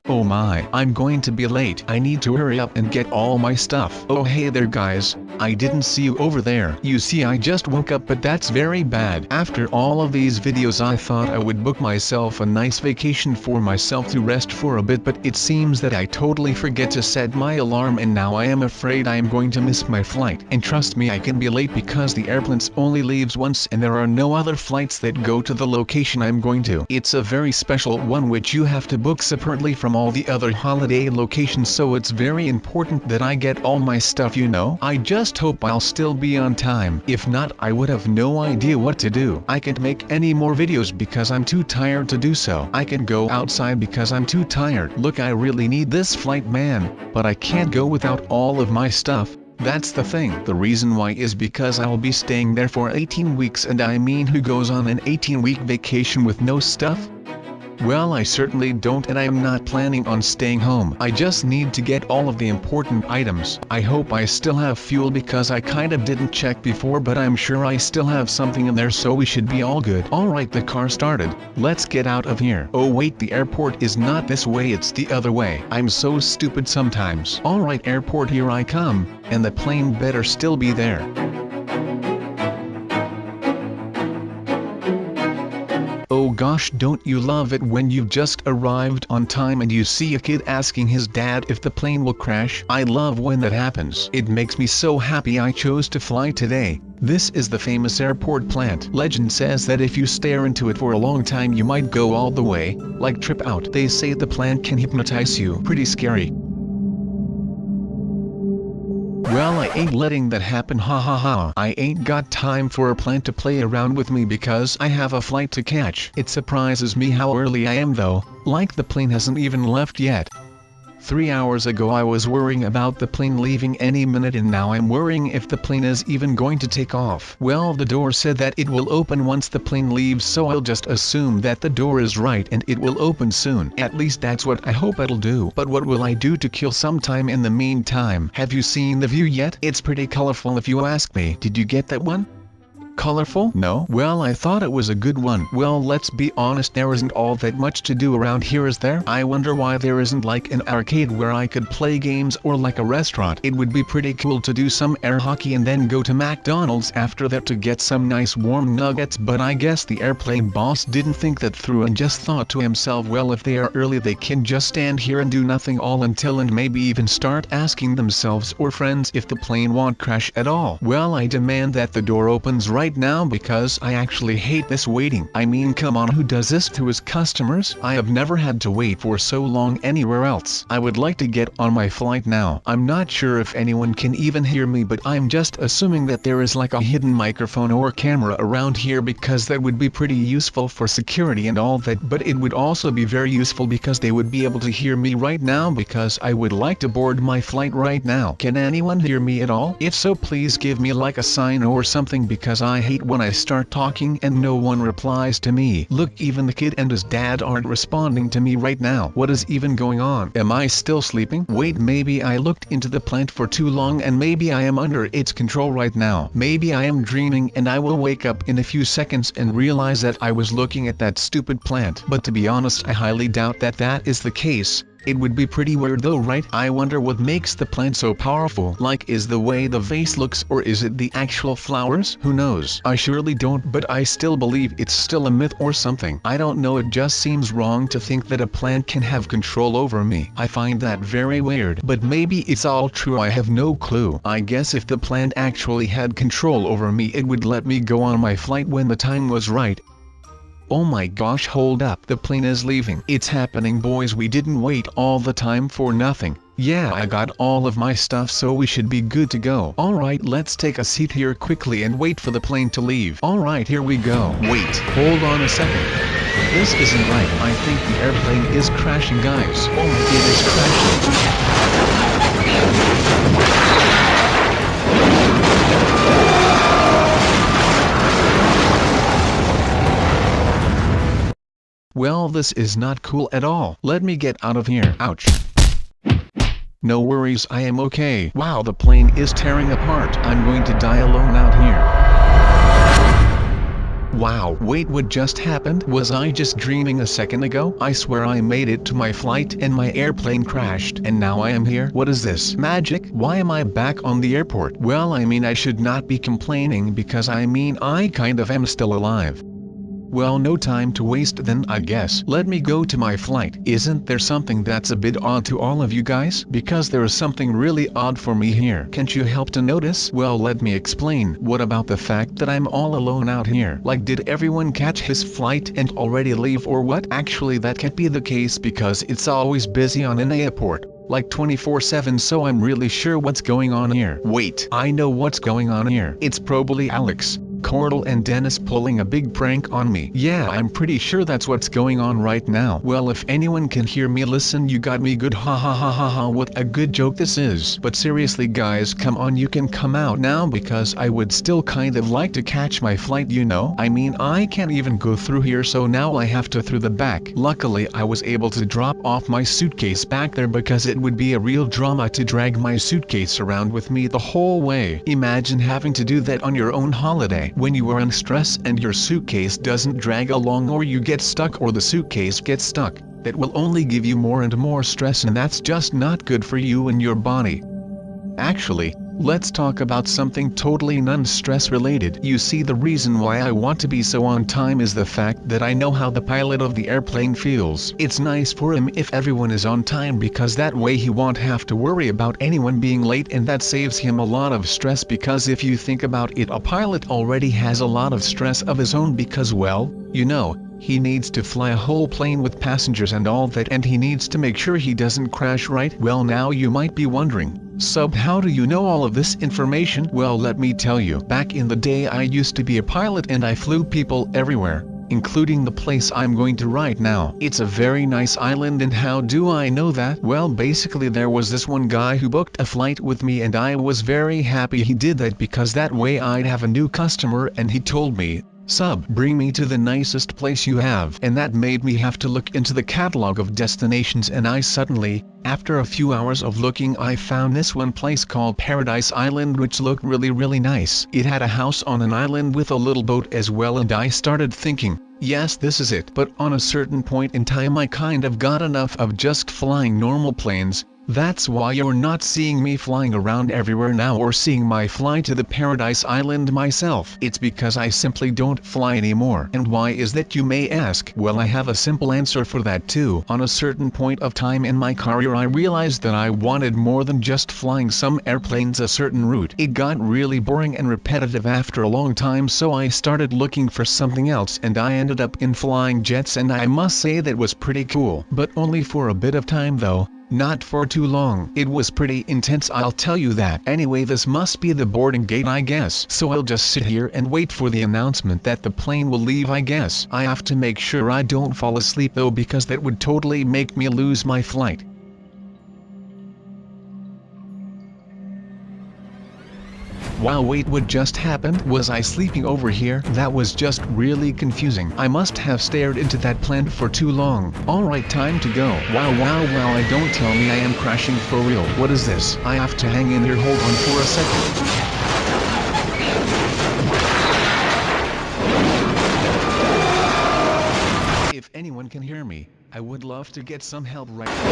Oh my, I'm going to be late. I need to hurry up and get all my stuff. Oh hey there guys, I didn't see you over there. You see I just woke up, but that's very bad. After all of these videos I thought I would book myself a nice vacation for myself to rest for a bit, but it seems that I totally forget to set my alarm and now I am afraid I am going to miss my flight. And trust me, I can be late because the airplanes only leaves once and there are no other flights that go to the location I'm going to. It's a very special one which you have to book separately from all the other holiday locations, so it's very important that I get all my stuff, you know. I just hope I'll still be on time. If not, I would have no idea what to do. I can't make any more videos because I'm too tired to do so. I can go outside because I'm too tired. Look, I really need this flight, man, but I can't go without all of my stuff. That's the thing. The reason why is because I'll be staying there for 18 weeks, and I mean, who goes on an 18-week vacation with no stuff? Well, I certainly don't, and I am not planning on staying home. I just need to get all of the important items. I hope I still have fuel because I kind of didn't check before, but I'm sure I still have something in there, so we should be all good. Alright, the car started. Let's get out of here. Oh wait, the airport is not this way, it's the other way. I'm so stupid sometimes. Alright, airport, here I come, and the plane better still be there. Oh gosh, don't you love it when you've just arrived on time and you see a kid asking his dad if the plane will crash? I love when that happens. It makes me so happy I chose to fly today. This is the famous airport plant. Legend says that if you stare into it for a long time you might go all the way, like trip out. They say the plant can hypnotize you. Pretty scary. Well, I ain't letting that happen, ha ha ha. I ain't got time for a plant to play around with me because I have a flight to catch. It surprises me how early I am though, like the plane hasn't even left yet. 3 hours ago I was worrying about the plane leaving any minute, and now I'm worrying if the plane is even going to take off. Well, the door said that it will open once the plane leaves, so I'll just assume that the door is right and it will open soon. At least that's what I hope it'll do. But what will I do to kill some time in the meantime? Have you seen the view yet? It's pretty colorful if you ask me. Did you get that one? Colorful? No? Well, I thought it was a good one. Well, let's be honest, there isn't all that much to do around here, is there? I wonder why there isn't like an arcade where I could play games, or like a restaurant. It would be pretty cool to do some air hockey and then go to McDonald's after that to get some nice warm nuggets, but I guess the airplane boss didn't think that through and just thought to himself, well, if they are early they can just stand here and do nothing all until, and maybe even start asking themselves or friends if the plane won't crash at all. Well, I demand that the door opens right now because I actually hate this waiting. I mean, come on, who does this to his customers? I have never had to wait for so long anywhere else. I would like to get on my flight now. I'm not sure if anyone can even hear me, but I'm just assuming that there is like a hidden microphone or camera around here because that would be pretty useful for security and all that, but it would also be very useful because they would be able to hear me right now because I would like to board my flight right now. Can anyone hear me at all? If so, please give me like a sign or something because I hate when I start talking and no one replies to me. Look, even the kid and his dad aren't responding to me right now. What is even going on? Am I still sleeping? Wait, maybe I looked into the plant for too long and maybe I am under its control right now. Maybe I am dreaming and I will wake up in a few seconds and realize that I was looking at that stupid plant. But to be honest, I highly doubt that that is the case. It would be pretty weird though, right? I wonder what makes the plant so powerful. Like, is the way the vase looks, or is it the actual flowers? Who knows? I surely don't, but I still believe it's still a myth or something. I don't know, it just seems wrong to think that a plant can have control over me. I find that very weird, but maybe it's all true, I have no clue. I guess if the plant actually had control over me, it would let me go on my flight when the time was right. Oh my gosh, hold up, the plane is leaving. It's happening, boys, we didn't wait all the time for nothing. Yeah, I got all of my stuff, so we should be good to go. Alright, let's take a seat here quickly and wait for the plane to leave. Alright, here we go. Wait, hold on a second. This isn't right. I think the airplane is crashing, guys. Oh my, it is crashing. Well, this is not cool at all. Let me get out of here. Ouch. No worries, I am okay. Wow, the plane is tearing apart. I'm going to die alone out here. Wow, wait, what just happened? Was I just dreaming a second ago? I swear I made it to my flight and my airplane crashed and now I am here. What is this? Magic? Why am I back on the airport? Well, I mean, I should not be complaining because I mean I kind of am still alive. Well, no time to waste then, I guess. Let me go to my flight. Isn't there something that's a bit odd to all of you guys? Because there is something really odd for me here. Can't you help to notice? Well, let me explain. What about the fact that I'm all alone out here? Like, did everyone catch his flight and already leave or what? Actually, that can't be the case because it's always busy on an airport. Like 24/7, so I'm really sure what's going on here. Wait, I know what's going on here. It's probably Alex, Cordell and Dennis pulling a big prank on me. Yeah, I'm pretty sure that's what's going on right now. Well, if anyone can hear me, listen, you got me good, ha ha ha ha ha, what a good joke this is. But seriously guys, come on, you can come out now because I would still kind of like to catch my flight, you know? I mean, I can't even go through here, so now I have to through the back. Luckily, I was able to drop off my suitcase back there because it would be a real drama to drag my suitcase around with me the whole way. Imagine having to do that on your own holiday. When you are in stress and your suitcase doesn't drag along or you get stuck or the suitcase gets stuck, that will only give you more and more stress, and that's just not good for you and your body. Actually, let's talk about something totally non-stress related. You see, the reason why I want to be so on time is the fact that I know how the pilot of the airplane feels. It's nice for him if everyone is on time because that way he won't have to worry about anyone being late, and that saves him a lot of stress because if you think about it, a pilot already has a lot of stress of his own because, well, you know, he needs to fly a whole plane with passengers and all that, and he needs to make sure he doesn't crash, right? Well, now you might be wondering, Sub, how do you know all of this information? Well, let me tell you. Back in the day I used to be a pilot and I flew people everywhere, including the place I'm going to right now. It's a very nice island, and how do I know that? Well, basically there was this one guy who booked a flight with me and I was very happy he did that because that way I'd have a new customer, and he told me, Sub, bring me to the nicest place you have. And that made me have to look into the catalog of destinations, and I suddenly, after a few hours of looking, I found this one place called Paradise Island, which looked really nice. It had a house on an island with a little boat as well, and I started thinking, yes, this is it. But on a certain point in time I kind of got enough of just flying normal planes. That's why you're not seeing me flying around everywhere now or seeing my fly to the Paradise Island myself. It's because I simply don't fly anymore. And why is that, you may ask? Well, I have a simple answer for that too. On a certain point of time in my career I realized that I wanted more than just flying some airplanes a certain route. It got really boring and repetitive after a long time, so I started looking for something else, and I ended up in flying jets, and I must say that was pretty cool. But only for a bit of time though. Not for too long. It was pretty intense, I'll tell you that. Anyway, this must be the boarding gate, I guess. So I'll just sit here and wait for the announcement that the plane will leave, I guess. I have to make sure I don't fall asleep though, because that would totally make me lose my flight. Wow, wait, what just happened? Was I sleeping over here? That was just really confusing. I must have stared into that plant for too long. Alright, time to go. Wow, I don't tell me I am crashing for real. What is this? I have to hang in here, hold on for a second. If anyone can hear me, I would love to get some help right now.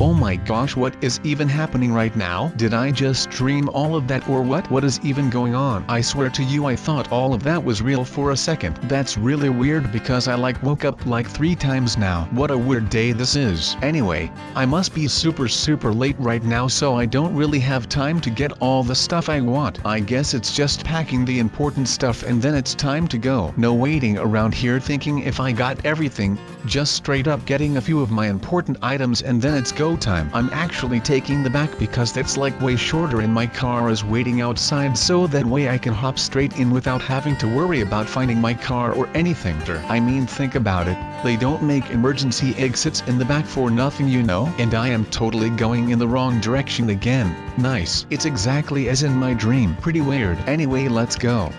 Oh my gosh, what is even happening right now? Did I just dream all of that or what? What is even going on? I swear to you, I thought all of that was real for a second. That's really weird because I woke up like 3 times now. What a weird day this is. Anyway, I must be super late right now, so I don't really have time to get all the stuff I want. I guess it's just packing the important stuff and then it's time to go. No waiting around here thinking if I got everything, just straight up getting a few of my important items and then it's go time. I'm actually taking the back because that's like way shorter and my car is waiting outside, so that way I can hop straight in without having to worry about finding my car or anything. I mean, think about it, they don't make emergency exits in the back for nothing, you know? And I am totally going in the wrong direction again. Nice. It's exactly as in my dream. Pretty weird. Anyway, let's go.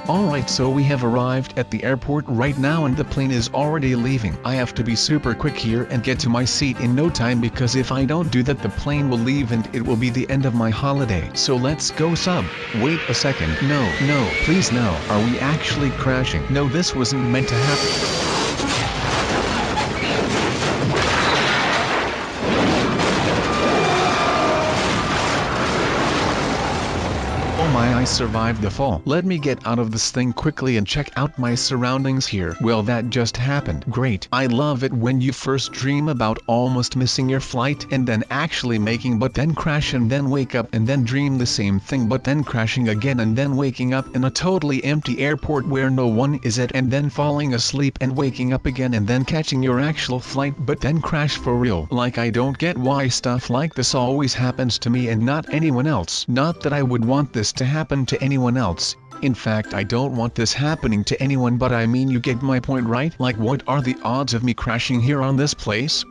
Alright, so we have arrived at the airport right now and the plane is already leaving. I have to be super quick here and get to my seat in no time, because if I don't do that the plane will leave and it will be the end of my holiday. So let's go sub. Wait a second. No, please no. Are we actually crashing? No, this wasn't meant to happen. Oh my, I survived the fall. Let me get out of this thing quickly and check out my surroundings here. Well, that just happened. Great. I love it when you first dream about almost missing your flight and then actually making but then crash and then wake up and then dream the same thing but then crashing again and then waking up in a totally empty airport where no one is at and then falling asleep and waking up again and then catching your actual flight but then crash for real. Like, I don't get why stuff like this always happens to me and not anyone else. Not that I would want this to happen to anyone else. In fact, I don't want this happening to anyone, but I mean, you get my point, right? Like, what are the odds of me crashing here on this place?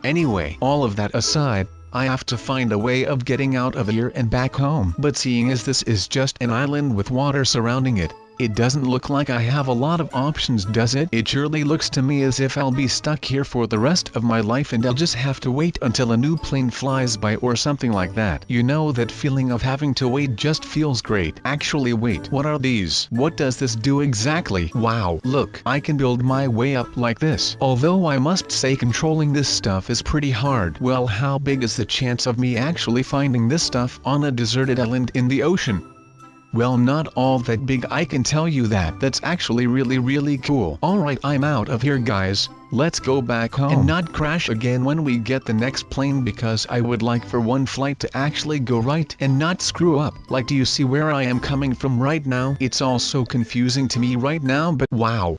Anyway, all of that aside, I have to find a way of getting out of here and back home. But seeing as this is just an island with water surrounding it, it doesn't look like I have a lot of options, does it? It surely looks to me as if I'll be stuck here for the rest of my life and I'll just have to wait until a new plane flies by or something like that. You know, that feeling of having to wait just feels great. Actually, wait, what are these? What does this do exactly? Wow, look, I can build my way up like this. Although I must say controlling this stuff is pretty hard. Well, how big is the chance of me actually finding this stuff on a deserted island in the ocean? Well, not all that big, I can tell you that. That's actually really cool. Alright, I'm out of here, guys. Let's go back home and not crash again when we get the next plane, because I would like for one flight to actually go right and not screw up. Like, do you see where I am coming from right now? It's all so confusing to me right now, but wow.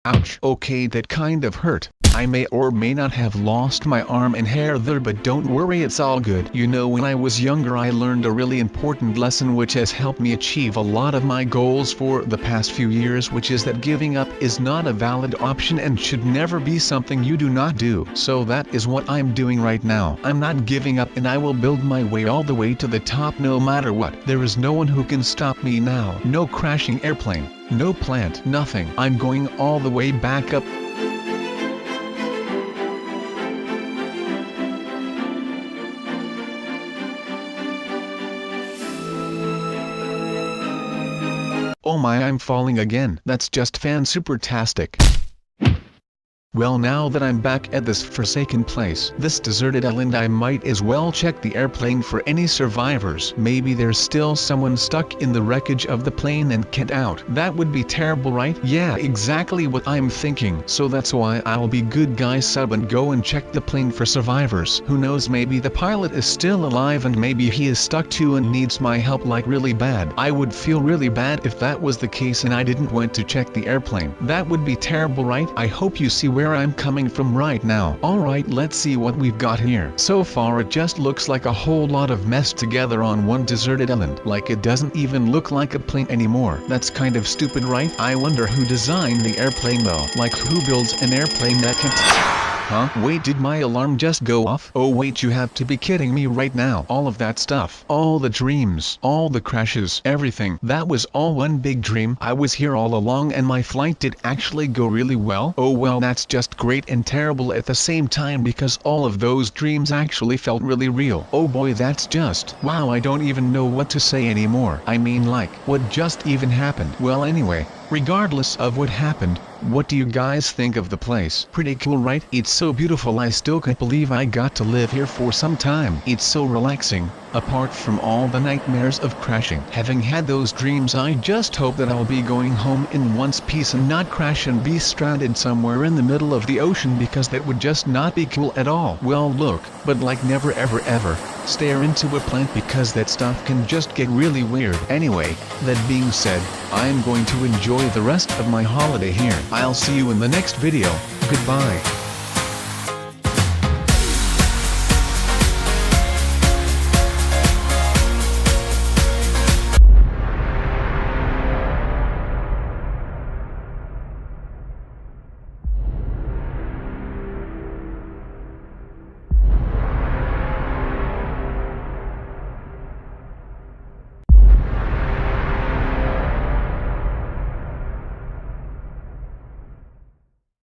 Ouch. Okay, that kind of hurt. I may or may not have lost my arm and hair there, but don't worry, it's all good. You know, when I was younger I learned a really important lesson which has helped me achieve a lot of my goals for the past few years, which is that giving up is not a valid option and should never be something you do not do. So that is what I'm doing right now. I'm not giving up and I will build my way all the way to the top no matter what. There is no one who can stop me now. No crashing airplane, no plant, nothing. I'm going all the way back up. Oh my, I'm falling again. That's just fan-super-tastic. Well, now that I'm back at this forsaken place, this deserted island, I might as well check the airplane for any survivors. Maybe there's still someone stuck in the wreckage of the plane and can't out. That would be terrible, right? Yeah, exactly what I'm thinking. So that's why I'll be good guy sub and go and check the plane for survivors. Who knows, maybe the pilot is still alive and maybe he is stuck too and needs my help like really bad. I would feel really bad if that was the case and I didn't want to check the airplane. That would be terrible, right? I hope you see where I'm coming from right now. Alright, let's see what we've got here. So far it just looks like a whole lot of mess together on one deserted island. Like, it doesn't even look like a plane anymore. That's kind of stupid, right? I wonder who designed the airplane though. Like, who builds an airplane that can... Huh? Wait, did my alarm just go off? Oh wait, you have to be kidding me right now. All of that stuff, all the dreams, all the crashes, everything, that was all one big dream. I was here all along and my flight did actually go really well. Oh well, that's just great and terrible at the same time, because all of those dreams actually felt really real. Oh boy, that's just wow, I don't even know what to say anymore. I mean, like, what just even happened? Well, anyway, regardless of what happened, what do you guys think of the place? Pretty cool, right? It's so beautiful, I still can't believe I got to live here for some time. It's so relaxing, apart from all the nightmares of crashing. Having had those dreams, I just hope that I'll be going home in one piece and not crash and be stranded somewhere in the middle of the ocean, because that would just not be cool at all. Well, look, but like, never ever stare into a plant, because that stuff can just get really weird. Anyway, that being said, I'm going to enjoy the rest of my holiday here. I'll see you in the next video. Goodbye.